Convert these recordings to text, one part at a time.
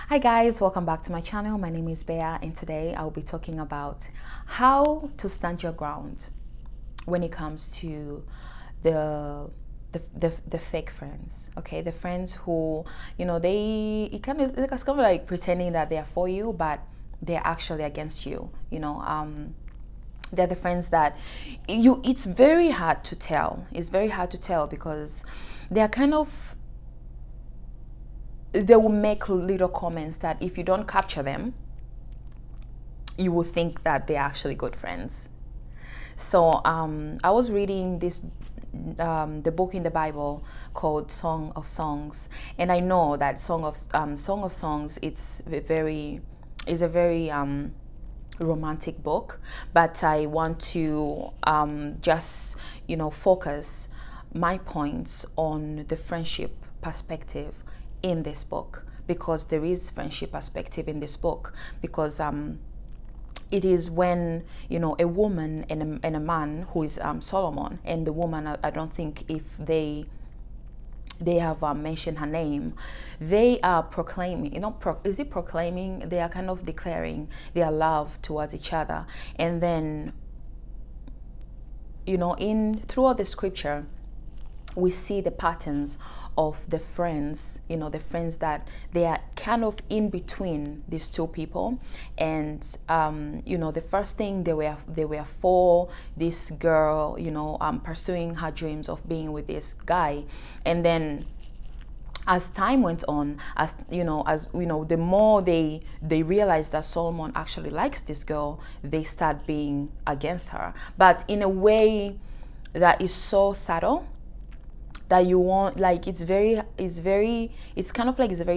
Hi guys, welcome back to my channel. My name is Bea, and today I'll be talking about how to stand your ground when it comes to the fake friends. Okay, the friends who, it's kind of like pretending that they are for you, but they're actually against you. They're the friends that it's very hard to tell. It's very hard to tell because they are kind of, they will make little comments that if you don't capture them, you will think that they're actually good friends. So I was reading this the book in the Bible called Song of Songs, and I know that Song of Songs, is a very romantic book, but I want to just focus my points on the friendship perspective in this book, because there is friendship perspective in this book, because it is when a woman and a man, who is Solomon, and the woman, I don't think if they have mentioned her name, they are proclaiming, is it proclaiming? They are kind of declaring their love towards each other. And then throughout the scripture, we see the patterns of the friends, the friends that they are kind of in between these two people. And the first thing, they were for this girl, pursuing her dreams of being with this guy. And then as time went on, the more they realized that Solomon actually likes this girl, they start being against her, but in a way that is so subtle that you want, like, it's very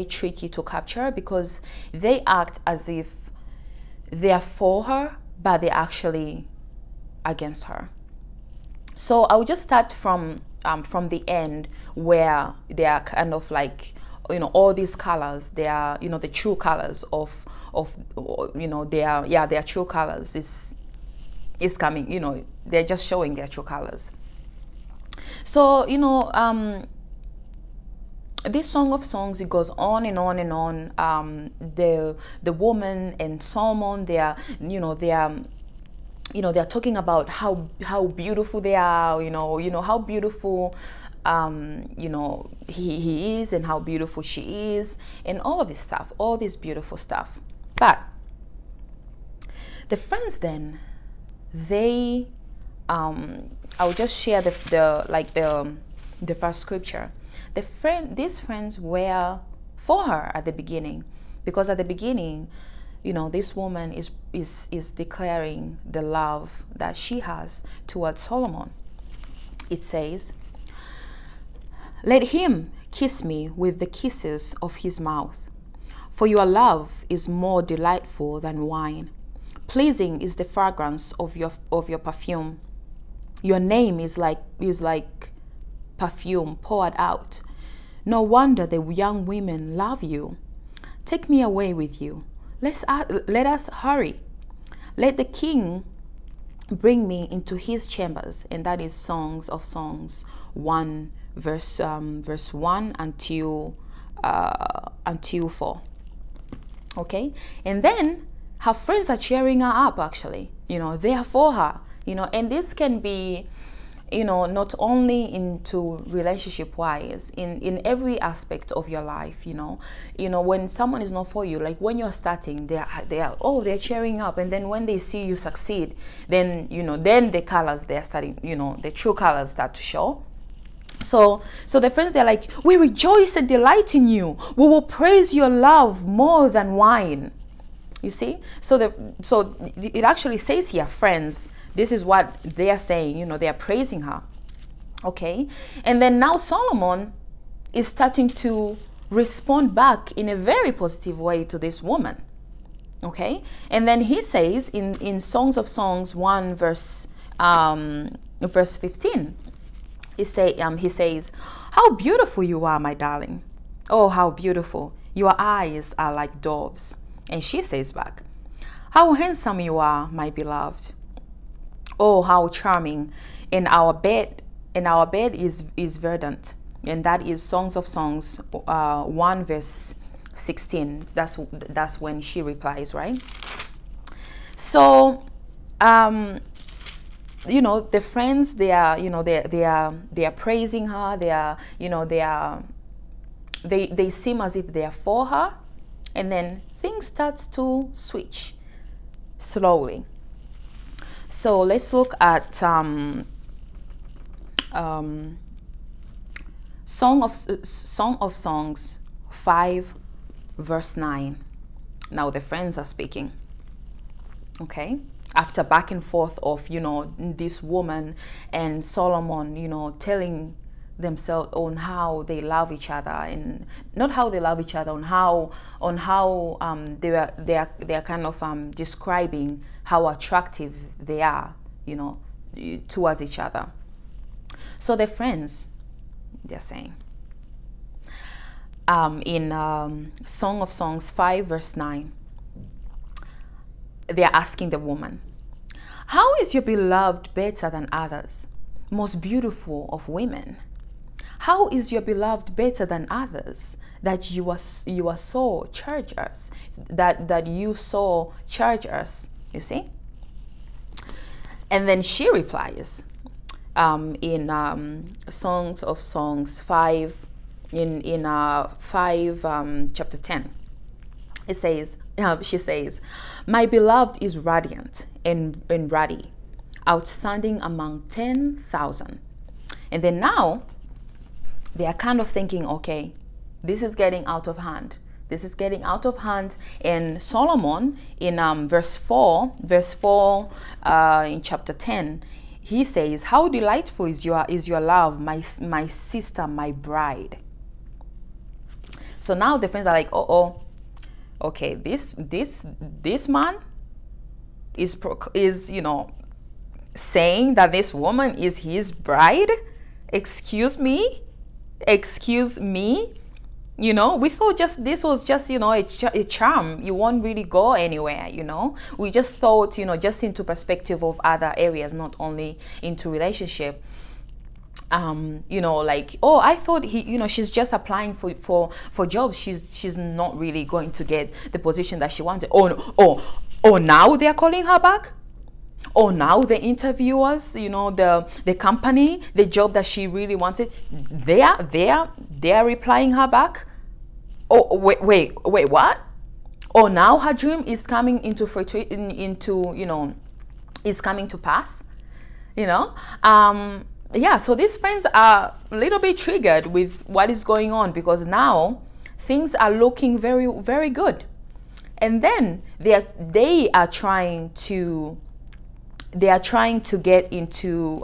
tricky to capture, because they act as if they are for her, but they're actually against her. So I'll just start from the end, where they are kind of like, all these colors, they are, the true colors of their true colors is coming, they're just showing their true colors. So this Song of Songs, it goes on and on and on. The woman and Solomon, they are they're talking about how beautiful they are, how beautiful he is, and how beautiful she is, and all of this stuff, all this beautiful stuff. But the friends then, they I'll just share the first scripture. These friends were for her at the beginning, because at the beginning, this woman is declaring the love that she has towards Solomon. It says, "Let him kiss me with the kisses of his mouth, for your love is more delightful than wine. Pleasing is the fragrance of your perfume. Your name is like perfume poured out. No wonder the young women love you. Take me away with you. Let us hurry. Let the king bring me into his chambers." And that is Songs of Songs 1, verse 1 until 4. Okay, and then her friends are cheering her up. Actually, they are for her. And this can be, not only into relationship wise, in every aspect of your life. When someone is not for you, like when you're starting, they're cheering up, and then when they see you succeed, then then the colors, they're starting, the true colors start to show. So the friends, they're like, "We rejoice and delight in you. We will praise your love more than wine." You see, so it actually says here, friends. This is what they are saying. They are praising her. Okay, and then now Solomon is starting to respond back in a very positive way to this woman. Okay, and then he says in Songs of Songs 1, verse 15, he says, "How beautiful you are, my darling. Oh, how beautiful. Your eyes are like doves." And she says back, "How handsome you are, my beloved. Oh, how charming. And our bed is verdant." And that is Songs of Songs 1, verse 16. That's when she replies, right? So you know, the friends, they are, you know, they are praising her. They are, you know, they seem as if they are for her, and then things start to switch slowly. So let's look at Song of Songs 5 verse 9. Now the friends are speaking, okay, after back and forth of, you know, this woman and Solomon, you know, telling themselves on how they love each other, and not how they love each other, on how they are kind of describing how attractive they are, you know, towards each other. So the friends, they're saying in Song of Songs 5 verse 9, they're asking the woman, how is your beloved better than others, most beautiful of women? How is your beloved better than others, that you are so chargers, that you so charge us? You see? And then she replies in Songs of Songs 5, in 5 chapter 10. It says, she says, my beloved is radiant and ruddy, outstanding among 10,000. And then now they are kind of thinking, okay, this is getting out of hand. This is getting out of hand. And Solomon in verse 4 in chapter 10, he says, how delightful is your love, my sister, my bride. So now the friends are like, oh, okay, this man is, you know, saying that this woman is his bride. Excuse me, you know, we thought this was just, you know, a charm. You won't really go anywhere, you know. We just thought, you know, just into perspective of other areas, not only into relationship. You know, like, oh, I thought you know, she's just applying for jobs. She's not really going to get the position that she wanted. Oh, now they're calling her back. Oh, now the interviewers, you know, the company, the job that she really wanted, they are replying her back. Oh, wait, what? Oh, now her dream is coming into you know, is coming to pass, you know. Yeah, so these friends are a little bit triggered with what is going on, because now things are looking very, very good. And then they are trying to get into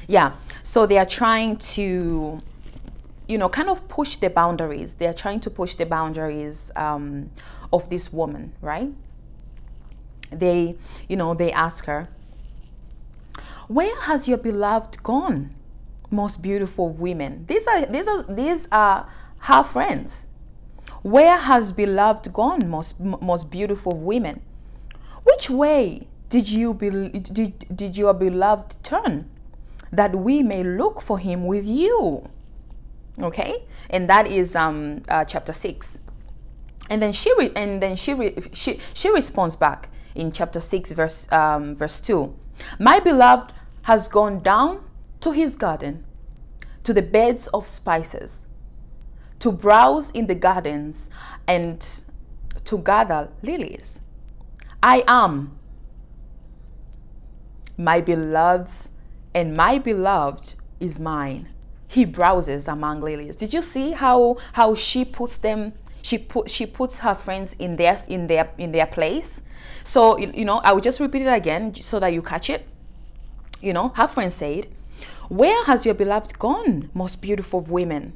yeah, so they are trying to, you know, kind of push the boundaries. They are trying to push the boundaries of this woman, right? They, you know, they ask her, where has your beloved gone, most beautiful of women? These are her friends. Where has beloved gone, most beautiful of women? Which way did your beloved turn, that we may look for him with you? Okay, and that is chapter 6. And then she responds back in chapter 6 verse 2. My beloved has gone down to his garden, to the beds of spices, to browse in the gardens and to gather lilies. I am my beloved's, and my beloved is mine. He browses among lilies. Did you see how she puts them? She puts her friends in their place. So, you know, I will just repeat it again so that you catch it. You know, her friend said, where has your beloved gone, most beautiful of women?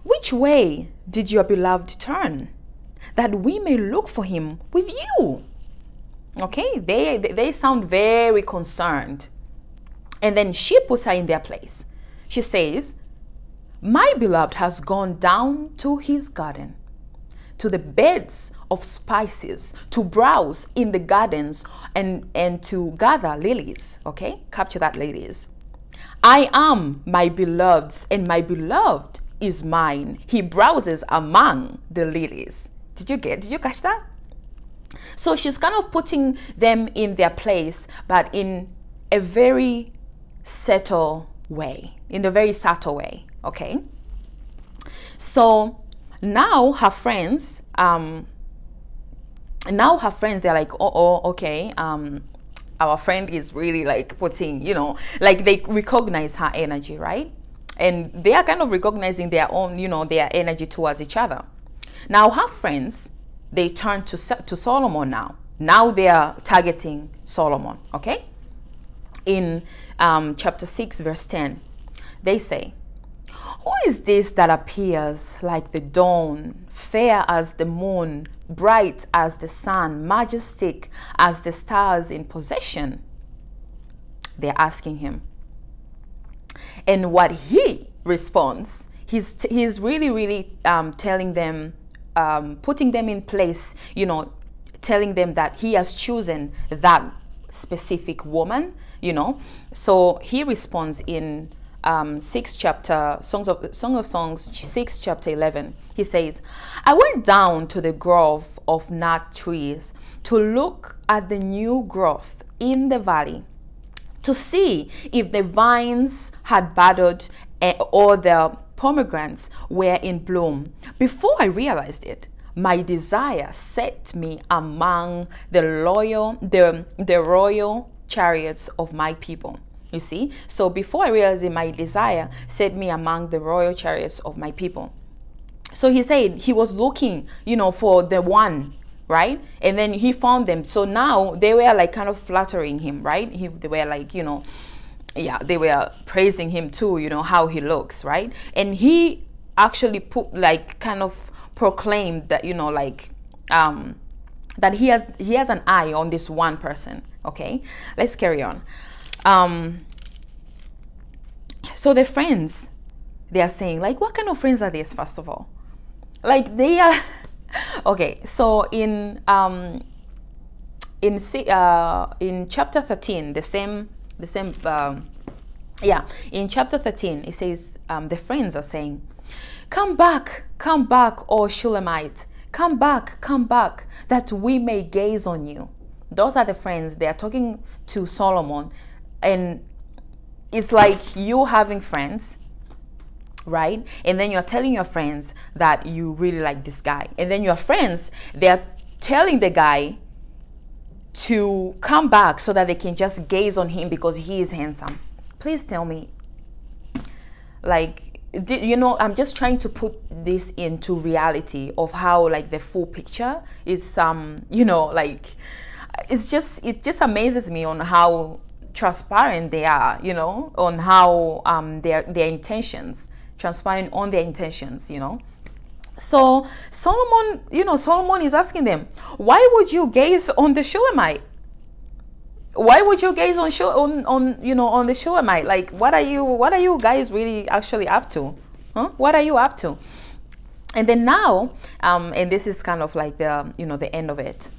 Which way did your beloved turn, that we may look for him with you? Okay, they sound very concerned. And then she puts her in their place. She says, my beloved has gone down to his garden, to the beds of spices, to browse in the gardens and to gather lilies. Okay, capture that, ladies. I am my beloved's, and my beloved is mine. He browses among the lilies. Did you catch that? So she's kind of putting them in their place, but in a very subtle way, okay? So now her friends, they're like, oh, okay, our friend is really like putting, like they recognize her energy, right? And they are kind of recognizing their own, their energy towards each other. Now her friends, they turn to Solomon now. Now they are targeting Solomon, okay? In chapter 6, verse 10, they say, who is this that appears like the dawn, fair as the moon, bright as the sun, majestic as the stars in possession? They're asking him. And what he responds, he's really telling them, putting them in place, telling them that he has chosen that specific woman, So he responds in 6 chapter, Song of Songs, 6 chapter 11. He says, I went down to the grove of nut trees to look at the new growth in the valley, to see if the vines had budded or the pomegranates were in bloom. Before I realized it, my desire set me among the royal chariots of my people. You see, so before I realized it, my desire set me among the royal chariots of my people. So he said he was looking, for the one, right? And then he found them. So now they were like kind of flattering him, right? They were like, they were praising him too, how he looks, right? And he actually kind of proclaimed that, that he has an eye on this one person. Okay, let's carry on. So the friends, they are saying, like, what kind of friends are these, first of all? Like, they are okay. So in chapter 13, in chapter 13, it says, the friends are saying, come back, O Shulamite, come back, that we may gaze on you. Those are the friends. They are talking to Solomon, and it's like you having friends, right? And then you're telling your friends that you really like this guy, and then your friends, they're telling the guy to come back so that they can just gaze on him because he is handsome. Please tell me, like, I'm just trying to put this into reality of how, like, the full picture is, like, it just amazes me on how transparent they are, on how their intentions, transparent on their intentions, So Solomon is asking them, why would you gaze on the Shulamite? Why would you gaze on the Shulamite? Like, what are you guys really actually up to? Huh? What are you up to? And then now, and this is kind of like the the end of it.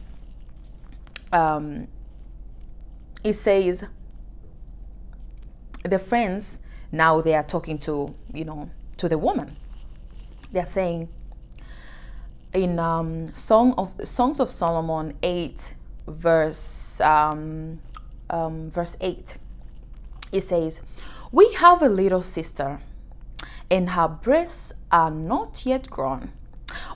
It says the friends now, they are talking to to the woman. They're saying in Songs of Solomon 8 verse 8, it says, we have a little sister, and her breasts are not yet grown.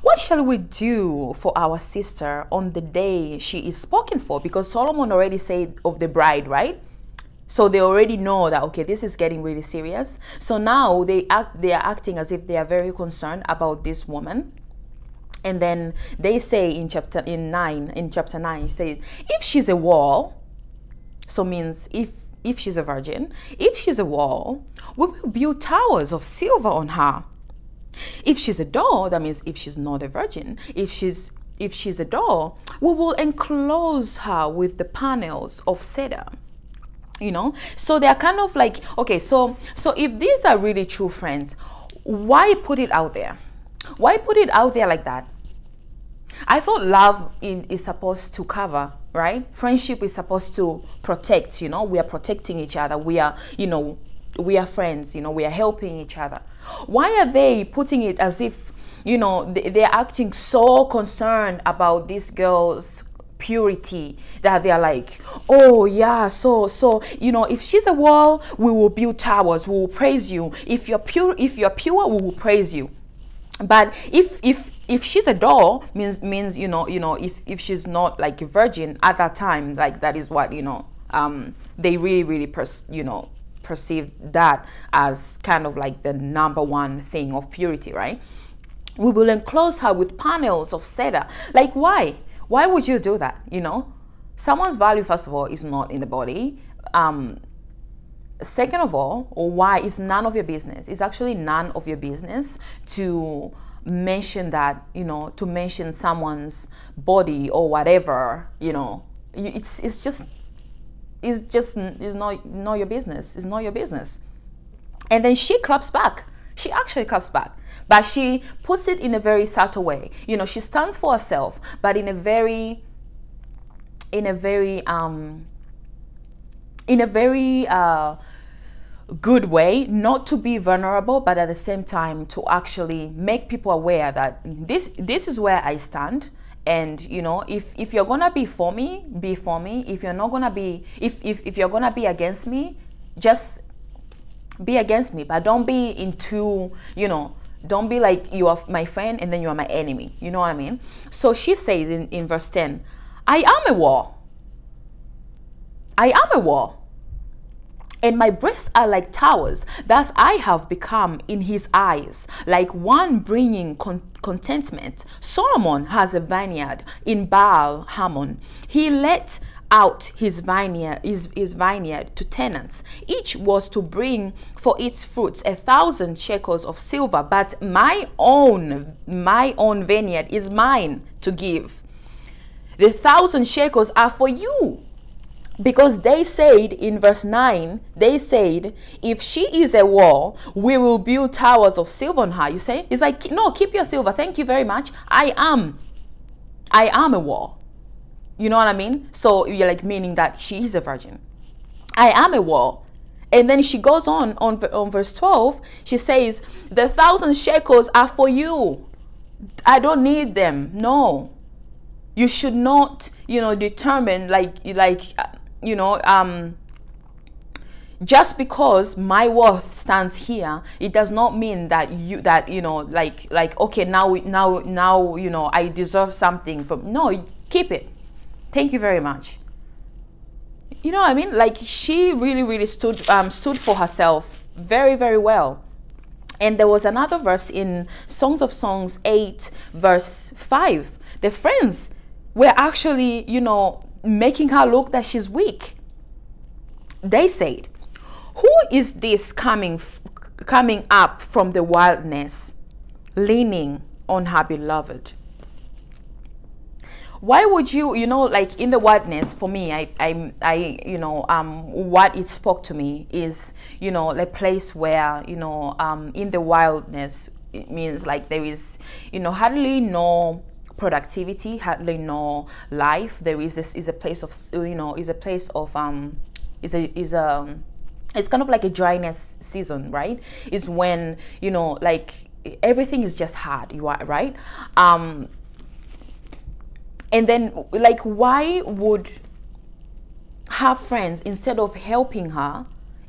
What shall we do for our sister on the day she is spoken for? Because Solomon already said of the bride, right? So they already know that, okay, this is getting really serious. So now they are acting as if they are very concerned about this woman. And then they say in chapter 9, it says, if she's a wall, so means if she's a virgin, if she's a wall, we will build towers of silver on her. If she's a door, that means if she's not a virgin, if she's a door, we will enclose her with the panels of cedar. So they're kind of like, okay, so if these are really true friends, why put it out there? Why put it out there like that? I thought love is supposed to cover, right? Friendship is supposed to protect, we are protecting each other. We are, we are friends, you know, we are helping each other. Why are they putting it as if, you know, they're acting so concerned about this girl's purity that they're like, oh yeah, so you know, if she's a wall, we will build towers, we will praise you. If you're pure, we will praise you. But if she's a doll, means you know, if she's not like a virgin at that time, like that is what, you know, they really perceive that as kind of like the number one thing of purity, right? We will enclose her with panels of cedar. Like, why would you do that? You know, someone's value, first of all, is not in the body. Second of all, why is none of your business. It's actually none of your business to mention that, you know, to mention someone's body or whatever, you know. It's not your business. It's not your business. And then she claps back. She actually claps back, but she puts it in a very subtle way. You know, she stands for herself, but in a very good way, not to be vulnerable, but at the same time to actually make people aware that this is where I stand. And you know, if you're gonna be for me, be for me. If you're not gonna be, if you're gonna be against me, just be against me. But don't be into, you know, don't be like you are my friend and then you are my enemy. You know what I mean? So she says in verse 10, I am a wall. I am a wall. And my breasts are like towers. Thus I have become in his eyes like one bringing contentment. Solomon has a vineyard in Baal Hamon. He let out his vineyard to tenants. Each was to bring for its fruits 1,000 shekels of silver. But my own vineyard is mine to give. The 1,000 shekels are for you. Because they said in verse 9, they said, if she is a wall, we will build towers of silver on her. You say? It's like, no, keep your silver. Thank you very much. I am a wall. You know what I mean? So you're like meaning that she is a virgin. I am a wall. And then she goes on verse 12. She says, the 1,000 shekels are for you. I don't need them. No. You should not, you know, determine just because my worth stands here, it does not mean that okay, now you know, I deserve something from. No, keep it. Thank you very much. You know what I mean? Like, she really stood for herself very, very well. And there was another verse in Songs of Songs 8 verse 5. The friends were actually, you know, making her look that she's weak. They said, who is this coming up from the wilderness, leaning on her beloved? Why would you, you know, like in the wilderness, for me, what it spoke to me is, you know, a place where, you know, in the wilderness, it means like there is, you know, hardly no productivity, hardly no life. There is a place of, you know, it's kind of like a dryness season, right? Is when, you know, like everything is just hard, you are right. And then, like, why would her friends, instead of helping her,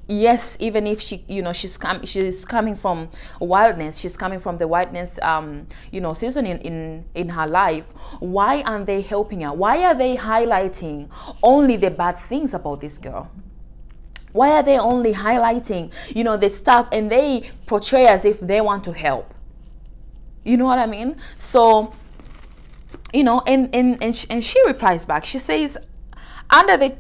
yes, even if she, you know, she's coming from wildness, she's coming from the wildness, you know, season in her life, why aren't they helping her? Why are they highlighting only the bad things about this girl? Why are they only highlighting, you know, the stuff, and they portray as if they want to help? You know what I mean? So, you know, and she replies back. She says, under the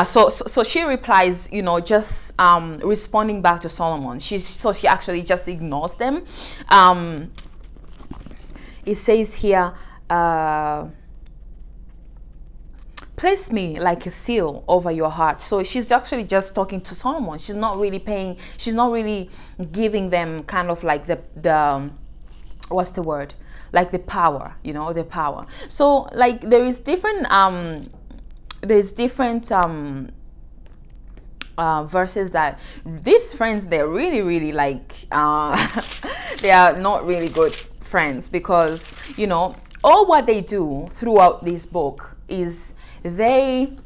so she replies, you know, just responding back to Solomon. She actually just ignores them. It says here, place me like a seal over your heart. So she's actually just talking to Solomon. She's not really giving them kind of like the what's the word, like the power, you know, the power. So like there is different there's different verses that these friends, they're really like they are not really good friends, because you know, all what they do throughout this book is they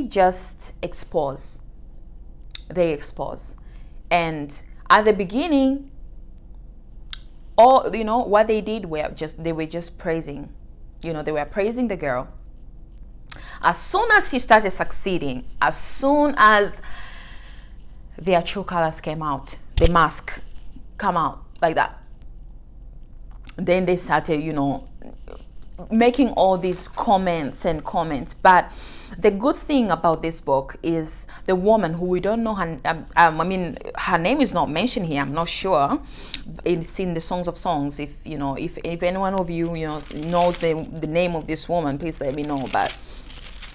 just expose. They expose. And at the beginning, all, you know, what they did were they were just praising. You know, they were praising the girl. As soon as she started succeeding, as soon as their true colors came out, the mask come out like that, then they started, you know, making all these comments. But the good thing about this book is the woman, who we don't know her, I mean, her name is not mentioned here, I'm not sure. It's in the Songs of Songs. If you know, if any one of you, you know, knows the name of this woman, please let me know. But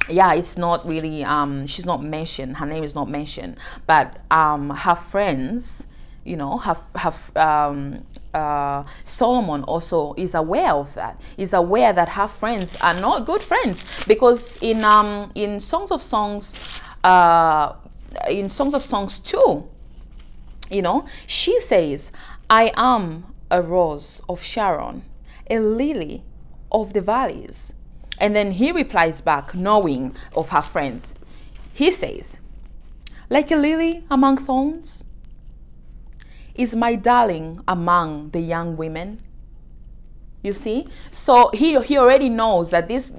yeah, it's not really she's not mentioned, her name is not mentioned. But her friends, you know, Solomon also is aware of that. Is aware that her friends are not good friends, because in Songs of Songs, in Songs of Songs 2, you know, she says, I am a rose of Sharon, a lily of the valleys. And then he replies back, knowing of her friends. He says, like a lily among thorns is my darling among the young women. You see, so he already knows that these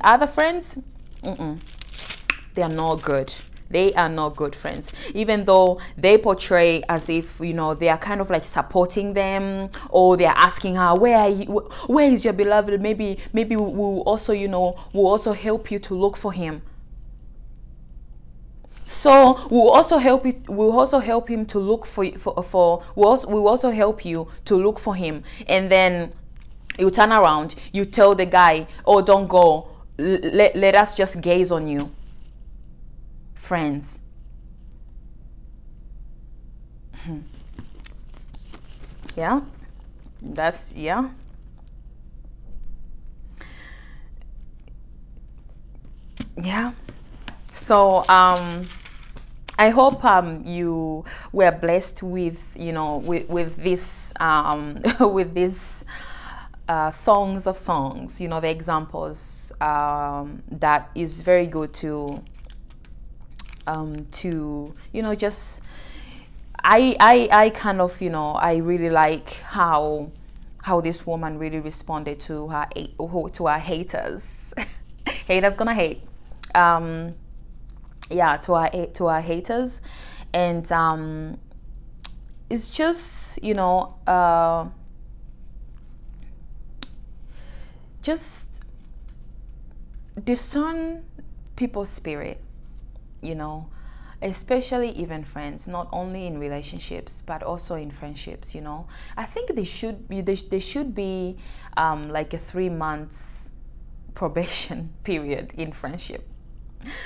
other friends, they are not good. They are not good friends, even though they portray as if, you know, they are kind of like supporting them, or they are asking her, where is your beloved? Maybe we'll also, you know, we'll also help you to look for him. So we'll also help you. We'll also help him to look we'll also help you to look for him. And then you turn around, you tell the guy, oh, don't go. Let us just gaze on you. Friends. Yeah. That's, yeah. Yeah. So I hope you were blessed with, you know, with this with these Songs of Songs, you know, the examples, that is very good to you know, just I kind of, you know, I really like how this woman really responded to her haters. Haters gonna hate. Yeah, to our haters. And it's just, you know, just discern people's spirit, you know, especially even friends, not only in relationships but also in friendships. You know, I think they should be like a 3 months probation period in friendship.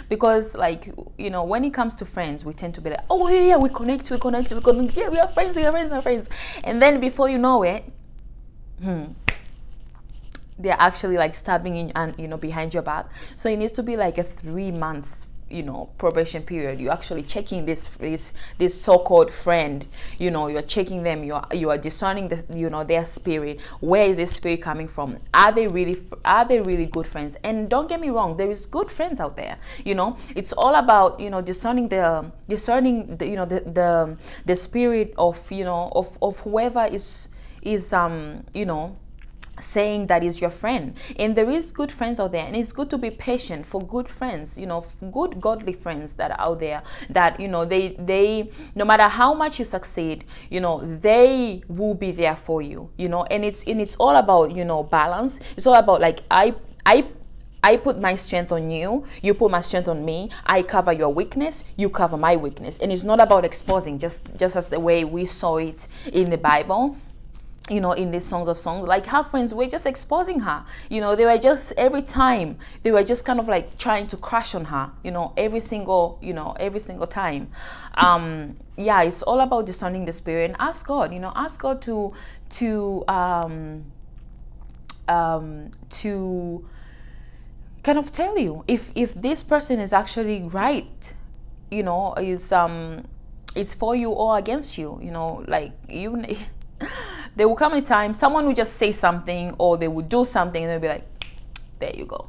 Because, like, you know, when it comes to friends, we tend to be like, oh yeah, we connect, yeah, we are friends. And then before you know it, they're actually like stabbing in, and, you know, behind your back. So it needs to be like a 3 months, you know, probation period. You're actually checking this so-called friend, you know, you're checking them, you are discerning this, you know, their spirit. Where is this spirit coming from? Are they really good friends? And don't get me wrong, there is good friends out there. You know, it's all about, you know, discerning the you know, the spirit of, you know, of whoever is you know, saying that is your friend. And there is good friends out there, and it's good to be patient for good friends, you know, good godly friends that are out there, that, you know, they no matter how much you succeed, you know, they will be there for you, you know. And it's all about, you know, balance. It's all about, like, I put my strength on you, you put my strength on me. I cover your weakness, you cover my weakness. And it's not about exposing, just as the way we saw it in the Bible, you know, in these Songs of Songs. Like, her friends were just exposing her, you know. They were just, every time they were just kind of like trying to crush on her, you know, every single time. Yeah, it's all about discerning the spirit, and ask God, you know, ask God to kind of tell you if this person is actually right, is for you or against you. Like there will come a time someone will just say something, or they will do something, and they'll be like, there you go.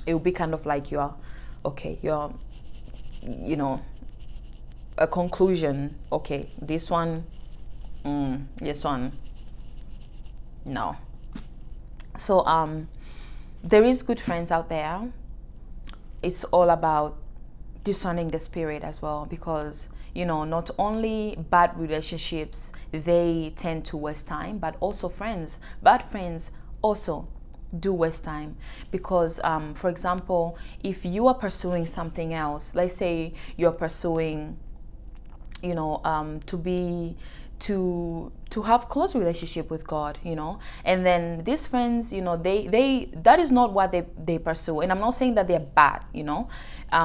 It will be kind of like you're a conclusion. Okay, this one, this one, no. So there is good friends out there. It's all about discerning the spirit as well, because not only bad relationships, they tend to waste time, but also bad friends also do waste time. Because for example, if you are pursuing something else, let's say you're pursuing to have close relationship with God, and then these friends, they that is not what they pursue. And I'm not saying that they're bad,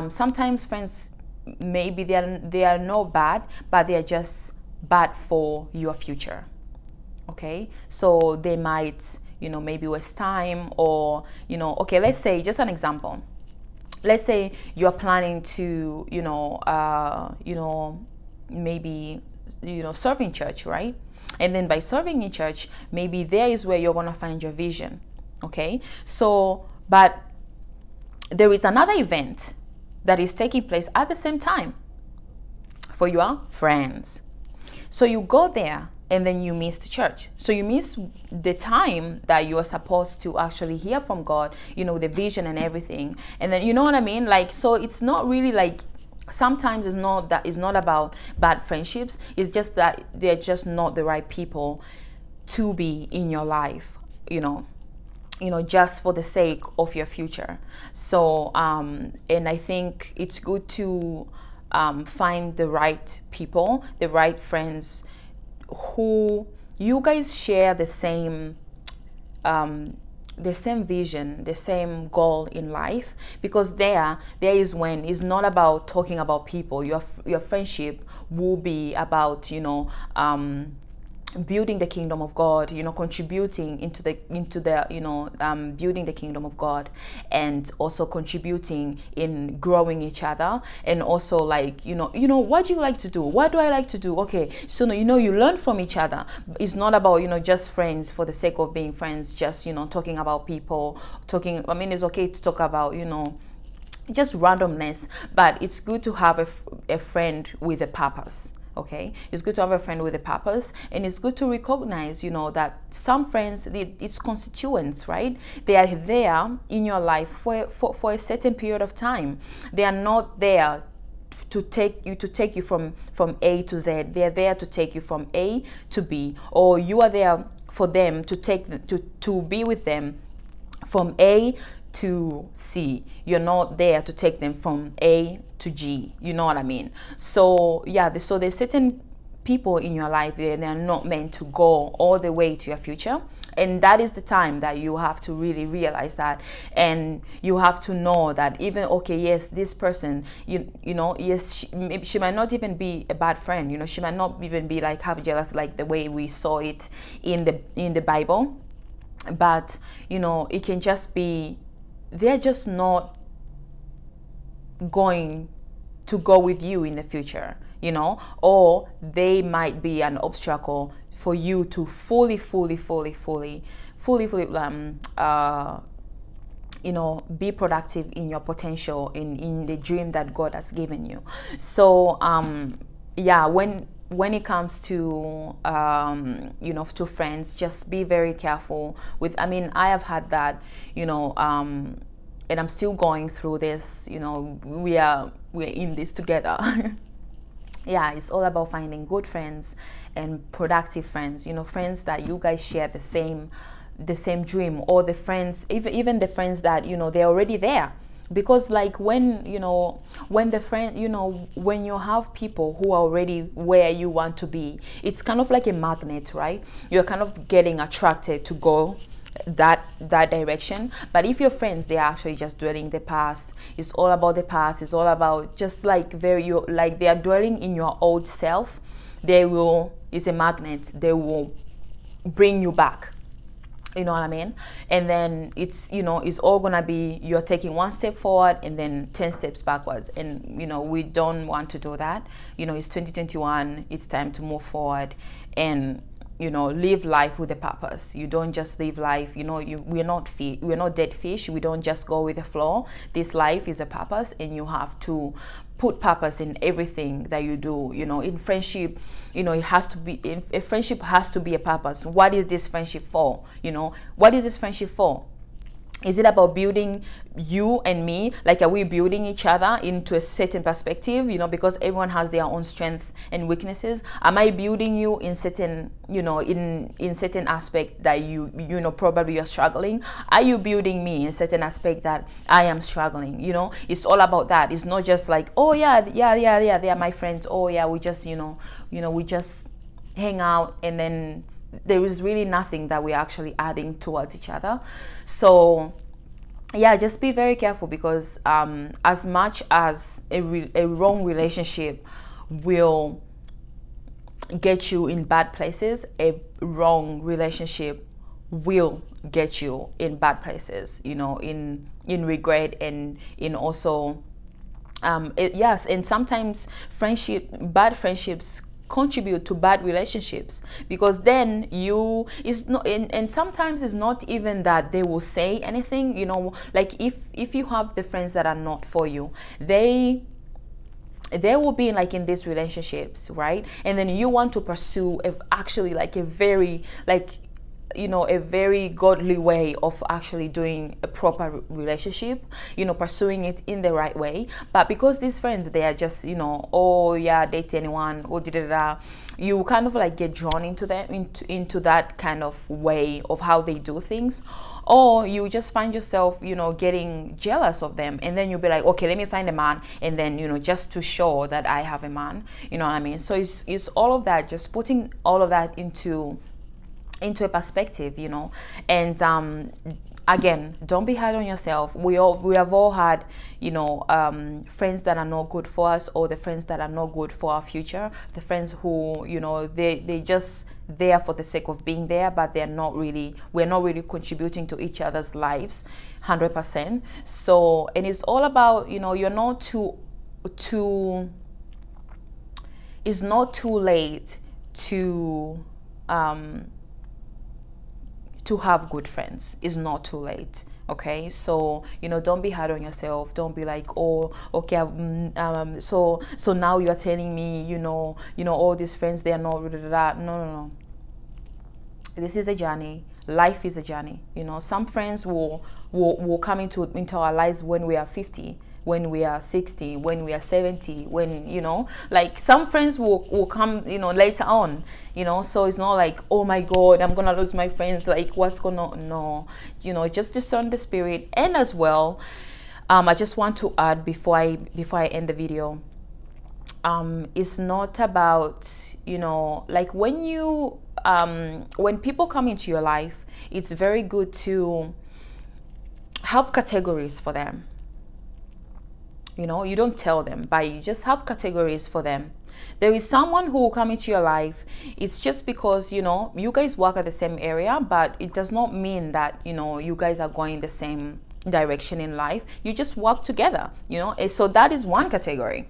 sometimes friends, maybe they are not bad, but they are just bad for your future. Okay, so they might maybe waste time, or okay, let's say, just an example, let's say you're planning to maybe serve in church, right? And then by serving in church, maybe there is where you're going to find your vision. Okay, so but there is another event that is taking place at the same time for your friends. So you go there and then you miss the church. So you miss the time that you are supposed to actually hear from God, the vision and everything. And then, you know what I mean? Like, so it's not really like, sometimes it's not about bad friendships. It's just that they're just not the right people to be in your life, just for the sake of your future. So and I think it's good to find the right people, the right friends, who you guys share the same vision, the same goal in life. Because there is when it's not about talking about people. Your friendship will be about building the kingdom of God, contributing into the building the kingdom of God, and also contributing in growing each other. And also, like, what do you like to do? What do I like to do? Okay, so you learn from each other. It's not about just friends for the sake of being friends, just talking about people, I mean, it's okay to talk about just randomness, but it's good to have a friend with a purpose. Okay, it's good to have a friend with a purpose, and it's good to recognize that some friends, it's constituents, right? They are there in your life for a certain period of time. They are not there to take you from A to Z. They are there to take you from A to B, or you are there for them to be with them from A to C. You're not there to take them from A to G. You know what I mean? So yeah, so there's certain people in your life, they're not meant to go all the way to your future. And that is the time that you have to really realize that, and you have to know that even, okay, yes, this person, yes, she might not even be a bad friend. She might not even be like have jealous, like the way we saw it in the Bible. But it can just be they're just not going to go with you in the future, or they might be an obstacle for you to fully be productive in your potential, in the dream that God has given you. So yeah, when it comes to to friends, just be very careful with, I mean, I have had that, and I'm still going through this, we're in this together. Yeah, it's all about finding good friends and productive friends, friends that you guys share the same dream, or the friends, even the friends that they're already there. Because like when the friend, when you have people who are already where you want to be, it's kind of like a magnet, right? You're kind of getting attracted to go that direction. But if your friends, they are actually just dwelling the past, it's all about the past, it's all about just like they are dwelling in your old self, it's a magnet, they will bring you back. You know what I mean? And then it's, you know, it's all gonna be, you're taking one step forward and then 10 steps backwards. And, you know, we don't want to do that. You know, it's 2021, it's time to move forward and, you know, live life with a purpose. You don't just live life, you know, we're not dead fish. We don't just go with the flow. This life is a purpose, and you have to put purpose in everything that you do. You know, in friendship, you know, it has to be, a friendship has to be a purpose. What is this friendship for? You know, what is this friendship for? Is it about building you and me? Like, are we building each other into a certain perspective? You know, because everyone has their own strengths and weaknesses. Am I building you in certain, you know, in certain aspect that you know, probably you're struggling? Are you building me in certain aspect that I am struggling? You know, it's all about that. It's not just like, oh yeah, they are my friends. Oh yeah, we just, you know, we just hang out, and then there is really nothing that we're actually adding towards each other. So yeah, just be very careful, because as much as a wrong relationship will get you in bad places, a wrong relationship will get you in bad places, you know, in regret, and in also yes, and sometimes bad friendships contribute to bad relationships, because then it's not, and sometimes it's not even that they will say anything, you know, like if you have the friends that are not for you, they will be like in these relationships, right? And then you want to pursue actually like a very, like, you know, a very godly way of actually doing a proper relationship, you know, pursuing it in the right way. But because these friends, they are just, you know, oh yeah, date anyone, or you kind of like get drawn into them, into that kind of way of how they do things. Or you just find yourself, you know, getting jealous of them, and then you'll be like, okay, let me find a man, and then, you know, just to show that I have a man, you know what I mean? So it's all of that, just putting all of that into a perspective, you know. And again, don't be hard on yourself. We have all had, you know, friends that are not good for us, or the friends that are not good for our future, the friends who, you know, they just there for the sake of being there, but we're not really contributing to each other's lives 100%. So, and it's all about, you know, you're not it's not too late to have good friends. Is not too late. Okay, so, you know, don't be hard on yourself. Don't be like, oh, okay, so now you're telling me, you know, all these friends, they are not, no. This is a journey. Life is a journey. You know, some friends will come into our lives when we are 50, when we are 60, when we are 70, when, you know, like some friends will come, you know, later on, you know. So it's not like, oh my God, I'm gonna lose my friends, like what's gonna, no, you know, just discern the spirit. And as well, I just want to add before I end the video, it's not about, you know, like when people come into your life, it's very good to have categories for them. You know, you don't tell them, but you just have categories for them. There is someone who will come into your life. It's just because, you know, you guys work at the same area, but it does not mean that, you know, you guys are going the same direction in life. You just work together, you know. And so that is one category.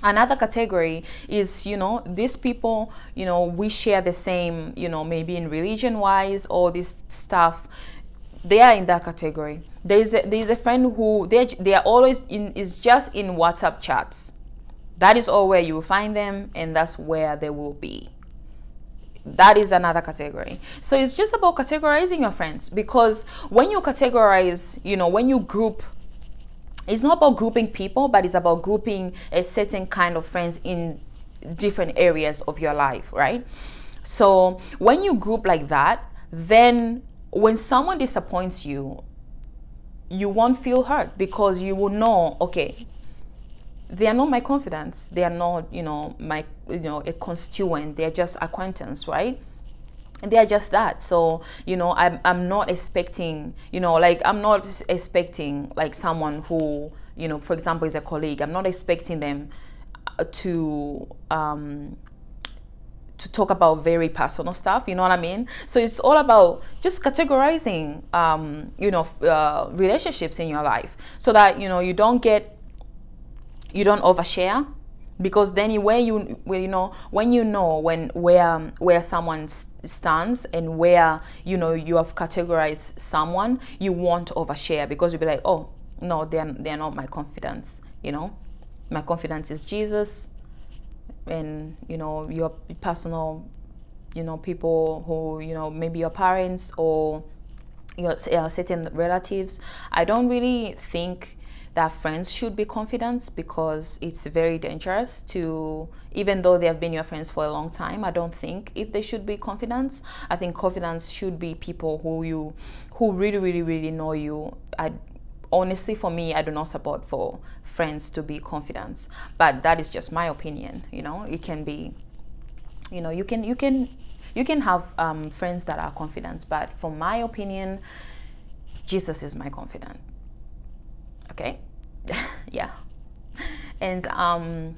Another category is, you know, these people, you know, we share the same, you know, maybe in religion wise, all this stuff. They are in that category. There's a friend who they are always is just in WhatsApp chats. That is all where you will find them, and that's where they will be. That is another category. So it's just about categorizing your friends, because when you categorize, you know, when you group, it's not about grouping people, but it's about grouping a certain kind of friends in different areas of your life, right? So when you group like that, then when someone disappoints you, you won't feel hurt, because you will know, okay, they are not my confidants. They are not, you know, a constituent. They're just acquaintance, right? And they are just that. So, you know, I'm not expecting, you know, like I'm not expecting like someone who, you know, for example, is a colleague. I'm not expecting them to to talk about very personal stuff, you know what I mean? So it's all about just categorizing relationships in your life, so that you don't overshare, because then when where someone stands, and where you have categorized someone, you won't overshare, because you'll be like, oh no, they're not my confidence. My confidence is Jesus, and your personal people who maybe your parents or your certain relatives. I don't really think that friends should be confidants, because it's very dangerous to, even though they have been your friends for a long time, I don't think if they should be confidants. I think confidants should be people who really, really, really know you. Honestly, for me, I do not support for friends to be confidants, but that is just my opinion. It can be, you can have friends that are confidants, but for my opinion, Jesus is my confidant. Okay. Yeah. And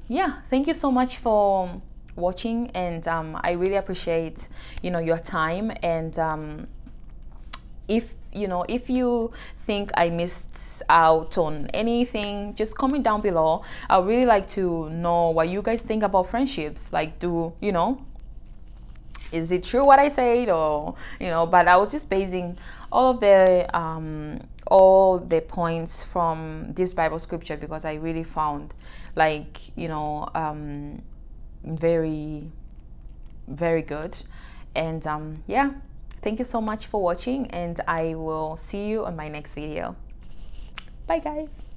yeah, thank you so much for watching, and I really appreciate your time. And if you think I missed out on anything, just comment down below. I would really like to know what you guys think about friendships. Like, is it true what I said, or but I was just basing all the points from this Bible scripture, because I really found very, very good. And yeah, thank you so much for watching, and I will see you on my next video. Bye guys.